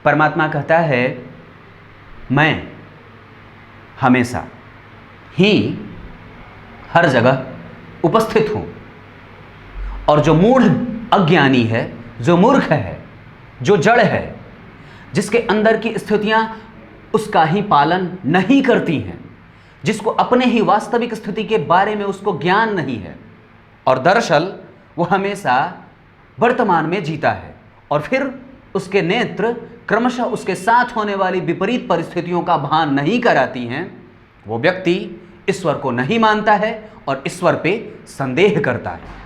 परमात्मा कहता है मैं हमेशा ही हर जगह उपस्थित हूँ। और जो मूढ़ अज्ञानी है, जो मूर्ख है, जो जड़ है, जिसके अंदर की स्थितियाँ उसका ही पालन नहीं करती हैं, जिसको अपने ही वास्तविक स्थिति के बारे में उसको ज्ञान नहीं है, और दरअसल वो हमेशा वर्तमान में जीता है, और फिर उसके नेत्र क्रमशः उसके साथ होने वाली विपरीत परिस्थितियों का भान नहीं कराती हैं, वो व्यक्ति ईश्वर को नहीं मानता है और ईश्वर पे संदेह करता है।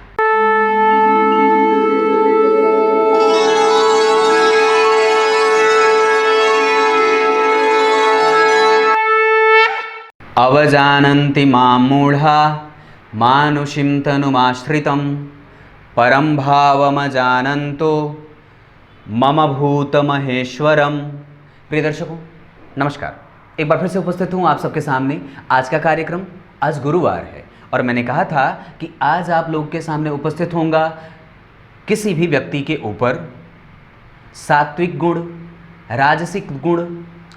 अवजानन्ति मां मूढ़ा मानुषीं तनुमाश्रितं परं भावमजानन्तो मम भूतमहेश्वरम। प्रिय दर्शकों नमस्कार, एक बार फिर से उपस्थित हूँ आप सबके सामने। आज का कार्यक्रम, आज गुरुवार है और मैंने कहा था कि आज आप लोग के सामने उपस्थित होऊंगा किसी भी व्यक्ति के ऊपर सात्विक गुण, राजसिक गुण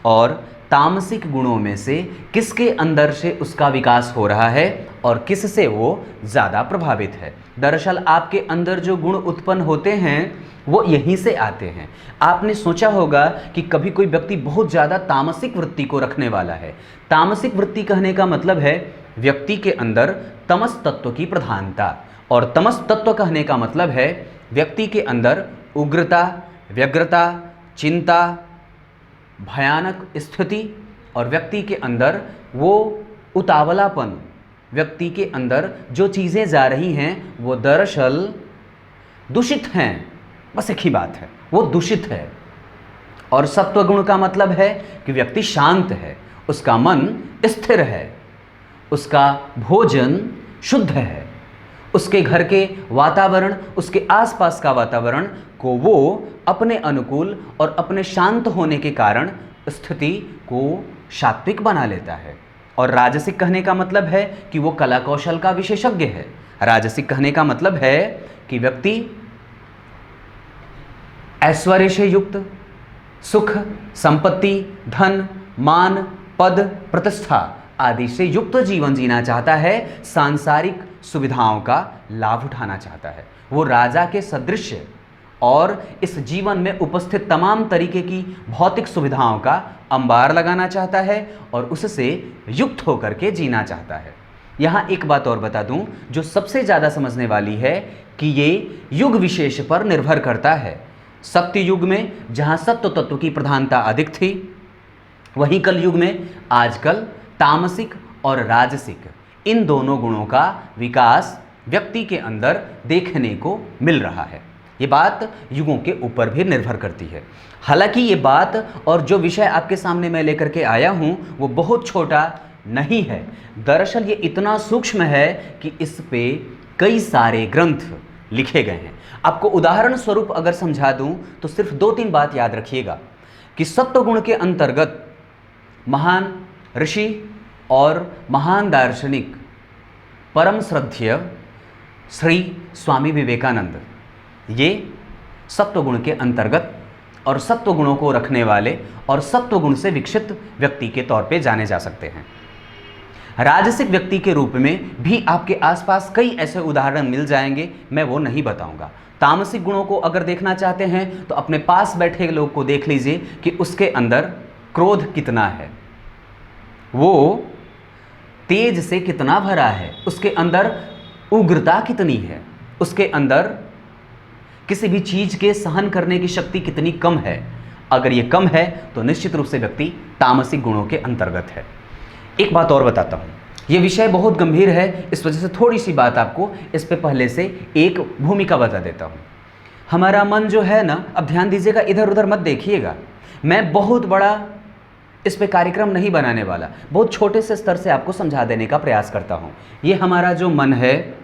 और तामसिक गुणों में से किसके अंदर से उसका विकास हो रहा है और किससे वो ज़्यादा प्रभावित है। दरअसल आपके अंदर जो गुण उत्पन्न होते हैं वो यहीं से आते हैं। आपने सोचा होगा कि कभी कोई व्यक्ति बहुत ज़्यादा तामसिक वृत्ति को रखने वाला है। तामसिक वृत्ति कहने का मतलब है व्यक्ति के अंदर तमस तत्व की प्रधानता, और तमस तत्व कहने का मतलब है व्यक्ति के अंदर उग्रता, व्यग्रता, चिंता, भयानक स्थिति, और व्यक्ति के अंदर वो उतावलापन, व्यक्ति के अंदर जो चीज़ें जा रही हैं वो दरअसल दूषित हैं। बस एक ही बात है, वो दूषित है। और सत्वगुण का मतलब है कि व्यक्ति शांत है, उसका मन स्थिर है, उसका भोजन शुद्ध है, उसके घर के वातावरण, उसके आसपास का वातावरण को वो अपने अनुकूल और अपने शांत होने के कारण स्थिति को सात्विक बना लेता है। और राजसिक कहने का मतलब है कि वो कला कौशल का विशेषज्ञ है। राजसिक कहने का मतलब है कि व्यक्ति ऐश्वर्य से युक्त, सुख, संपत्ति, धन, मान, पद, प्रतिष्ठा आदि से युक्त जीवन जीना चाहता है, सांसारिक सुविधाओं का लाभ उठाना चाहता है। वो राजा के सदृश और इस जीवन में उपस्थित तमाम तरीके की भौतिक सुविधाओं का अंबार लगाना चाहता है और उससे युक्त होकर के जीना चाहता है। यहाँ एक बात और बता दूं जो सबसे ज़्यादा समझने वाली है कि ये युग विशेष पर निर्भर करता है। सत्य युग में जहाँ सत्व तत्व की प्रधानता अधिक थी, वहीं कल युग में आजकल तामसिक और राजसिक इन दोनों गुणों का विकास व्यक्ति के अंदर देखने को मिल रहा है। ये बात युगों के ऊपर भी निर्भर करती है। हालांकि ये बात और जो विषय आपके सामने मैं लेकर के आया हूँ वो बहुत छोटा नहीं है। दरअसल ये इतना सूक्ष्म है कि इस पे कई सारे ग्रंथ लिखे गए हैं। आपको उदाहरण स्वरूप अगर समझा दूं तो सिर्फ 2-3 बात याद रखिएगा कि सत्वगुण के अंतर्गत महान ऋषि और महान दार्शनिक परम श्रद्धेय श्री स्वामी विवेकानंद ये सत्वगुण के अंतर्गत और सत्वगुणों को रखने वाले और सत्वगुण से विकसित व्यक्ति के तौर पे जाने जा सकते हैं। राजसिक व्यक्ति के रूप में भी आपके आसपास कई ऐसे उदाहरण मिल जाएंगे, मैं वो नहीं बताऊंगा। तामसिक गुणों को अगर देखना चाहते हैं तो अपने पास बैठे लोग को देख लीजिए कि उसके अंदर क्रोध कितना है, वो तेज से कितना भरा है, उसके अंदर उग्रता कितनी है, उसके अंदर किसी भी चीज़ के सहन करने की शक्ति कितनी कम है। अगर ये कम है तो निश्चित रूप से व्यक्ति तामसिक गुणों के अंतर्गत है। एक बात और बताता हूँ, ये विषय बहुत गंभीर है, इस वजह से थोड़ी सी बात आपको इस पे पहले से एक भूमिका बता देता हूँ। हमारा मन जो है ना, अब ध्यान दीजिएगा, इधर उधर मत देखिएगा। मैं बहुत बड़ा इस पे कार्यक्रम नहीं बनाने वाला, बहुत छोटे से स्तर से आपको समझा देने का प्रयास करता हूँ। ये हमारा जो मन है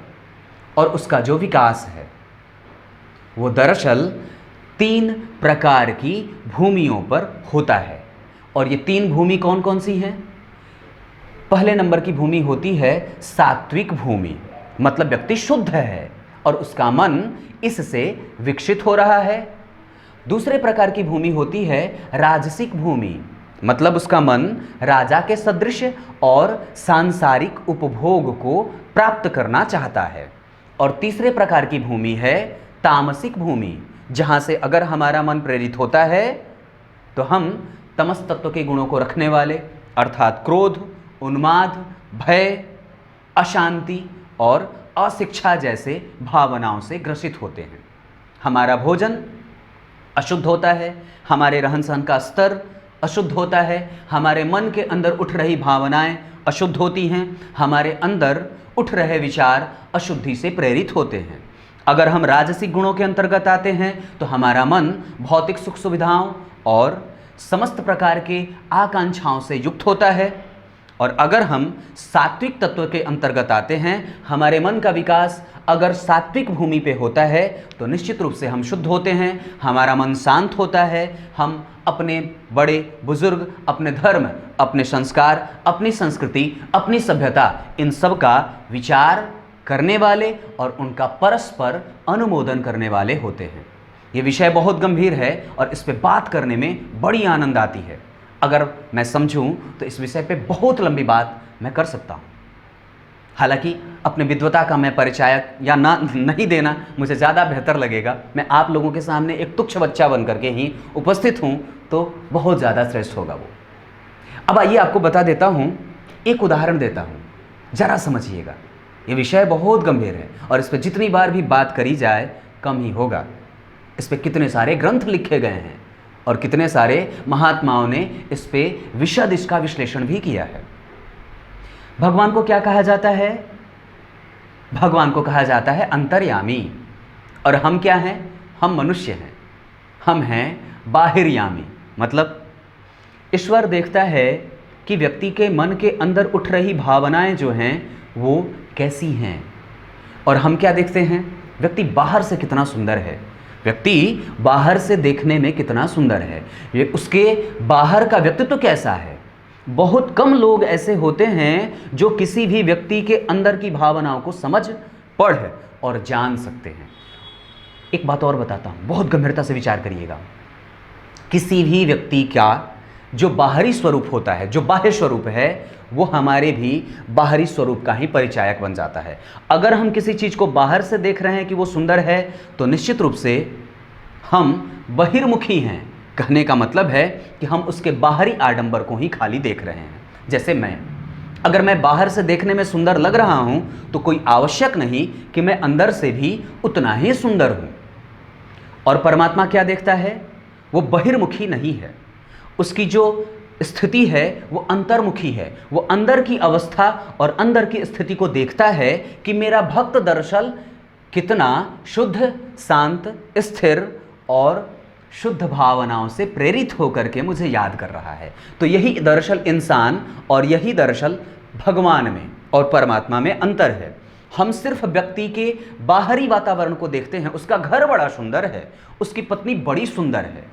और उसका जो विकास है वो दरअसल 3 प्रकार की भूमियों पर होता है। और ये 3 भूमि कौन कौन सी हैं? पहले नंबर की भूमि होती है सात्विक भूमि, मतलब व्यक्ति शुद्ध है और उसका मन इससे विकसित हो रहा है। दूसरे प्रकार की भूमि होती है राजसिक भूमि, मतलब उसका मन राजा के सदृश और सांसारिक उपभोग को प्राप्त करना चाहता है। और तीसरे प्रकार की भूमि है तामसिक भूमि, जहां से अगर हमारा मन प्रेरित होता है तो हम तमस तत्व के गुणों को रखने वाले अर्थात क्रोध, उन्माद, भय, अशांति और अशिक्षा जैसे भावनाओं से ग्रसित होते हैं। हमारा भोजन अशुद्ध होता है, हमारे रहन सहन का स्तर अशुद्ध होता है, हमारे मन के अंदर उठ रही भावनाएं अशुद्ध होती हैं, हमारे अंदर उठ रहे विचार अशुद्धि से प्रेरित होते हैं। अगर हम राजसिक गुणों के अंतर्गत आते हैं तो हमारा मन भौतिक सुख सुविधाओं और समस्त प्रकार के आकांक्षाओं से युक्त होता है। और अगर हम सात्विक तत्व के अंतर्गत आते हैं, हमारे मन का विकास अगर सात्विक भूमि पे होता है तो निश्चित रूप से हम शुद्ध होते हैं, हमारा मन शांत होता है, हम अपने बड़े बुजुर्ग, अपने धर्म, अपने संस्कार, अपनी संस्कृति, अपनी सभ्यता, इन सब का विचार करने वाले और उनका परस्पर अनुमोदन करने वाले होते हैं। ये विषय बहुत गंभीर है और इस पे बात करने में बड़ी आनंद आती है। अगर मैं समझूं तो इस विषय पे बहुत लंबी बात मैं कर सकता हूं। हालांकि अपने विद्वता का मैं परिचायक या नहीं देना मुझे ज़्यादा बेहतर लगेगा। मैं आप लोगों के सामने एक तुच्छ बच्चा बन करके ही उपस्थित हूं तो बहुत ज़्यादा श्रेष्ठ होगा वो। अब आइए आपको बता देता हूं, एक उदाहरण देता हूं, ज़रा समझिएगा। ये विषय बहुत गंभीर है और इस पर जितनी बार भी बात करी जाए कम ही होगा। इस पर कितने सारे ग्रंथ लिखे गए हैं और कितने सारे महात्माओं ने इस पे विशद इसका विश्लेषण भी किया है। भगवान को क्या कहा जाता है? भगवान को कहा जाता है अंतर्यामी। और हम क्या हैं? हम मनुष्य हैं, हम हैं बाहिर्यामी। मतलब ईश्वर देखता है कि व्यक्ति के मन के अंदर उठ रही भावनाएं जो हैं वो कैसी हैं। और हम क्या देखते हैं? व्यक्ति बाहर से कितना सुंदर है, व्यक्ति बाहर से देखने में कितना सुंदर है, ये उसके बाहर का व्यक्तित्व कैसा है। बहुत कम लोग ऐसे होते हैं जो किसी भी व्यक्ति के अंदर की भावनाओं को समझ, पढ़ और जान सकते हैं। एक बात और बताता हूँ, बहुत गंभीरता से विचार करिएगा। किसी भी व्यक्ति का जो बाहरी स्वरूप होता है, जो बाह्य स्वरूप है, वो हमारे भी बाहरी स्वरूप का ही परिचायक बन जाता है। अगर हम किसी चीज़ को बाहर से देख रहे हैं कि वो सुंदर है तो निश्चित रूप से हम बहिर्मुखी हैं। कहने का मतलब है कि हम उसके बाहरी आडंबर को ही खाली देख रहे हैं। जैसे अगर मैं बाहर से देखने में सुंदर लग रहा हूं तो कोई आवश्यक नहीं कि मैं अंदर से भी उतना ही सुंदर हूं। और परमात्मा क्या देखता है? वो बहिर्मुखी नहीं है, उसकी जो स्थिति है वो अंतर्मुखी है। वो अंदर की अवस्था और अंदर की स्थिति को देखता है कि मेरा भक्त दरअसल कितना शुद्ध, शांत, स्थिर और शुद्ध भावनाओं से प्रेरित होकर के मुझे याद कर रहा है। तो यही दरअसल इंसान और यही दरअसल भगवान में और परमात्मा में अंतर है। हम सिर्फ व्यक्ति के बाहरी वातावरण को देखते हैं, उसका घर बड़ा सुंदर है, उसकी पत्नी बड़ी सुंदर है,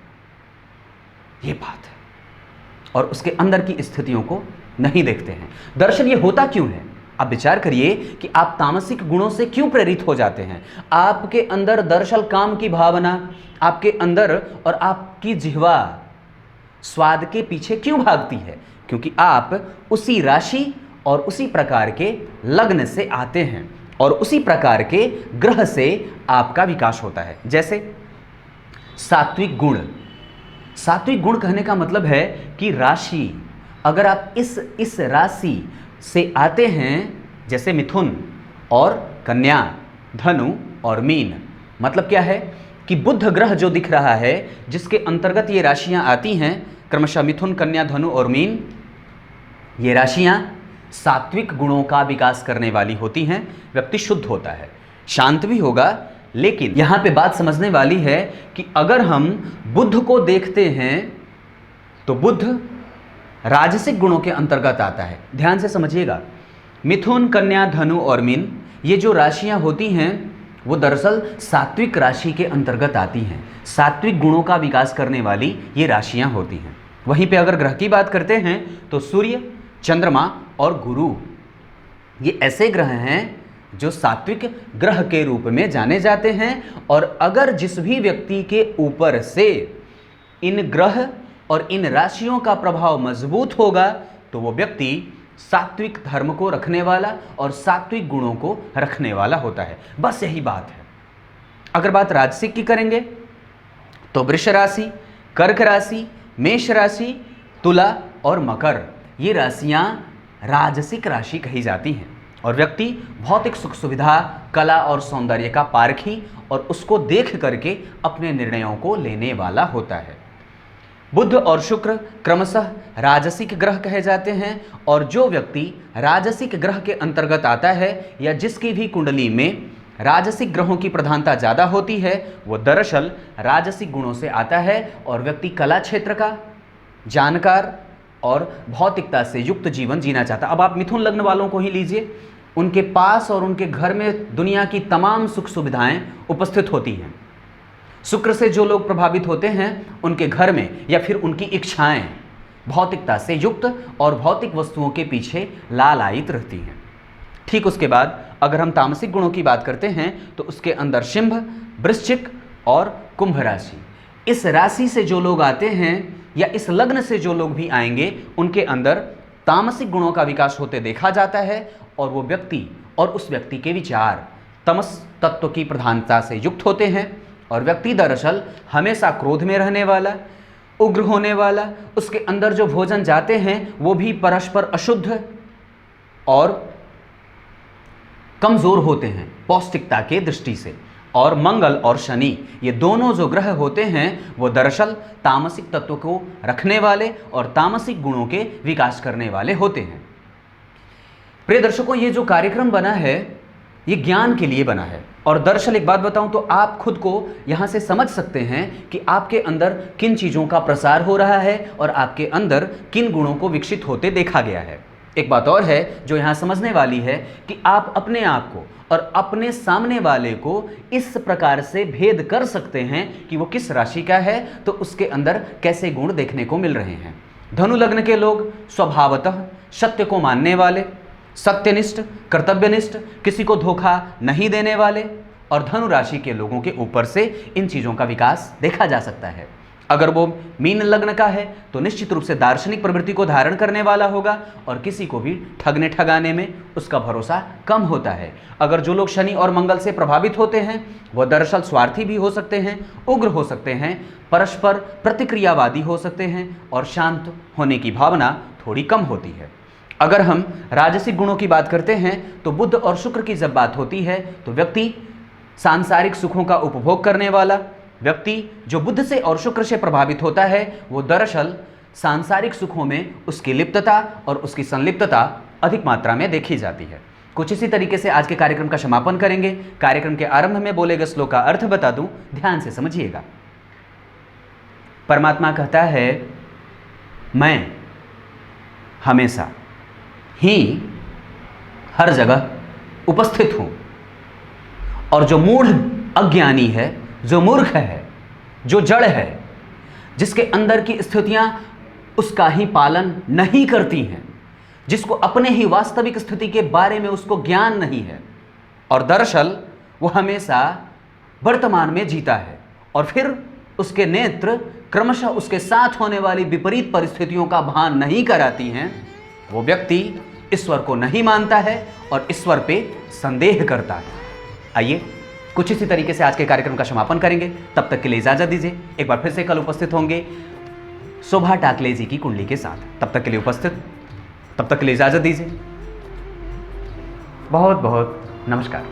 ये बात है, और उसके अंदर की स्थितियों को नहीं देखते हैं। दरअसल ये होता क्यों है? आप विचार करिए कि आप तामसिक गुणों से क्यों प्रेरित हो जाते हैं। आपके अंदर दरअसल काम की भावना, आपके अंदर और आपकी जिह्वा स्वाद के पीछे क्यों भागती है? क्योंकि आप उसी राशि और उसी प्रकार के लग्न से आते हैं और उसी प्रकार के ग्रह से आपका विकास होता है। जैसे सात्विक गुण, सात्विक गुण कहने का मतलब है कि राशि, अगर आप इस राशि से आते हैं, जैसे मिथुन और कन्या, धनु और मीन, मतलब क्या है कि बुध ग्रह जो दिख रहा है जिसके अंतर्गत ये राशियां आती हैं, क्रमशः मिथुन, कन्या, धनु और मीन, ये राशियां सात्विक गुणों का विकास करने वाली होती हैं। व्यक्ति शुद्ध होता है, शांत भी होगा। लेकिन यहाँ पे बात समझने वाली है कि अगर हम बुध को देखते हैं तो बुध राजसिक गुणों के अंतर्गत आता है। ध्यान से समझिएगा, मिथुन, कन्या, धनु और मीन, ये जो राशियां होती हैं वो दरअसल सात्विक राशि के अंतर्गत आती हैं। सात्विक गुणों का विकास करने वाली ये राशियां होती हैं। वहीं पे अगर ग्रह की बात करते हैं तो सूर्य, चंद्रमा और गुरु, ये ऐसे ग्रह हैं जो सात्विक ग्रह के रूप में जाने जाते हैं। और अगर जिस भी व्यक्ति के ऊपर से इन ग्रह और इन राशियों का प्रभाव मजबूत होगा तो वो व्यक्ति सात्विक धर्म को रखने वाला और सात्विक गुणों को रखने वाला होता है। बस यही बात है। अगर बात राजसिक की करेंगे तो वृष राशि, कर्क राशि, मेष राशि, तुला और मकर, ये राशियां राजसिक राशि कही जाती हैं। और व्यक्ति भौतिक सुख सुविधा, कला और सौंदर्य का पारखी और उसको देख करके अपने निर्णयों को लेने वाला होता है। बुध और शुक्र क्रमशः राजसिक ग्रह कहे जाते हैं। और जो व्यक्ति राजसिक ग्रह के अंतर्गत आता है या जिसकी भी कुंडली में राजसिक ग्रहों की प्रधानता ज़्यादा होती है वो दरअसल राजसिक गुणों से आता है। और व्यक्ति कला क्षेत्र का जानकार और भौतिकता से युक्त जीवन जीना चाहता। अब आप मिथुन लग्न वालों को ही लीजिए, उनके पास और उनके घर में दुनिया की तमाम सुख सुविधाएं उपस्थित होती हैं। शुक्र से जो लोग प्रभावित होते हैं उनके घर में या फिर उनकी इच्छाएं भौतिकता से युक्त और भौतिक वस्तुओं के पीछे लालायित रहती हैं। ठीक उसके बाद अगर हम तामसिक गुणों की बात करते हैं तो उसके अंदर सिंह, वृश्चिक और कुंभ राशि, इस राशि से जो लोग आते हैं या इस लग्न से जो लोग भी आएंगे उनके अंदर तामसिक गुणों का विकास होते देखा जाता है। और वो व्यक्ति और उस व्यक्ति के विचार तमस तत्व की प्रधानता से युक्त होते हैं। और व्यक्ति दरअसल हमेशा क्रोध में रहने वाला, उग्र होने वाला, उसके अंदर जो भोजन जाते हैं वो भी परस्पर अशुद्ध और कमज़ोर होते हैं पौष्टिकता के दृष्टि से। और मंगल और शनि, ये दोनों जो ग्रह होते हैं वो दरअसल तामसिक तत्व को रखने वाले और तामसिक गुणों के विकास करने वाले होते हैं। प्रिय दर्शकों, ये जो कार्यक्रम बना है ये ज्ञान के लिए बना है। और दरअसल एक बात बताऊं तो आप खुद को यहाँ से समझ सकते हैं कि आपके अंदर किन चीज़ों का प्रसार हो रहा है और आपके अंदर किन गुणों को विकसित होते देखा गया है। एक बात और है जो यहाँ समझने वाली है कि आप अपने आप को और अपने सामने वाले को इस प्रकार से भेद कर सकते हैं कि वो किस राशि का है तो उसके अंदर कैसे गुण देखने को मिल रहे हैं। धनु लग्न के लोग स्वभावतः सत्य को मानने वाले, सत्यनिष्ठ, कर्तव्यनिष्ठ, किसी को धोखा नहीं देने वाले। और धनु राशि के लोगों के ऊपर से इन चीज़ों का विकास देखा जा सकता है। अगर वो मीन लग्न का है तो निश्चित रूप से दार्शनिक प्रवृत्ति को धारण करने वाला होगा और किसी को भी ठगने ठगाने में उसका भरोसा कम होता है। अगर जो लोग शनि और मंगल से प्रभावित होते हैं वह दरअसल स्वार्थी भी हो सकते हैं, उग्र हो सकते हैं, परस्पर प्रतिक्रियावादी हो सकते हैं और शांत होने की भावना थोड़ी कम होती है। अगर हम राजसिक गुणों की बात करते हैं तो बुध और शुक्र की जब बात होती है तो व्यक्ति सांसारिक सुखों का उपभोग करने वाला व्यक्ति जो बुध से और शुक्र से प्रभावित होता है वो दरअसल सांसारिक सुखों में उसकी लिप्तता और उसकी संलिप्तता अधिक मात्रा में देखी जाती है। कुछ इसी तरीके से आज के कार्यक्रम का समापन करेंगे। कार्यक्रम के आरंभ में बोले गए श्लोक का अर्थ बता दूं, ध्यान से समझिएगा। परमात्मा कहता है मैं हमेशा ही हर जगह उपस्थित हूं और जो मूढ़ अज्ञानी है, जो मूर्ख है, जो जड़ है, जिसके अंदर की स्थितियां उसका ही पालन नहीं करती हैं, जिसको अपने ही वास्तविक स्थिति के बारे में उसको ज्ञान नहीं है और दरअसल वो हमेशा वर्तमान में जीता है और फिर उसके नेत्र क्रमशः उसके साथ होने वाली विपरीत परिस्थितियों का भान नहीं कराती हैं, वो व्यक्ति ईश्वर को नहीं मानता है और ईश्वर पे संदेह करता है। आइए कुछ इसी तरीके से आज के कार्यक्रम का समापन करेंगे। तब तक के लिए इजाजत दीजिए। एक बार फिर से कल उपस्थित होंगे शोभा टाकले जी की कुंडली के साथ। तब तक के लिए इजाजत दीजिए। बहुत बहुत नमस्कार।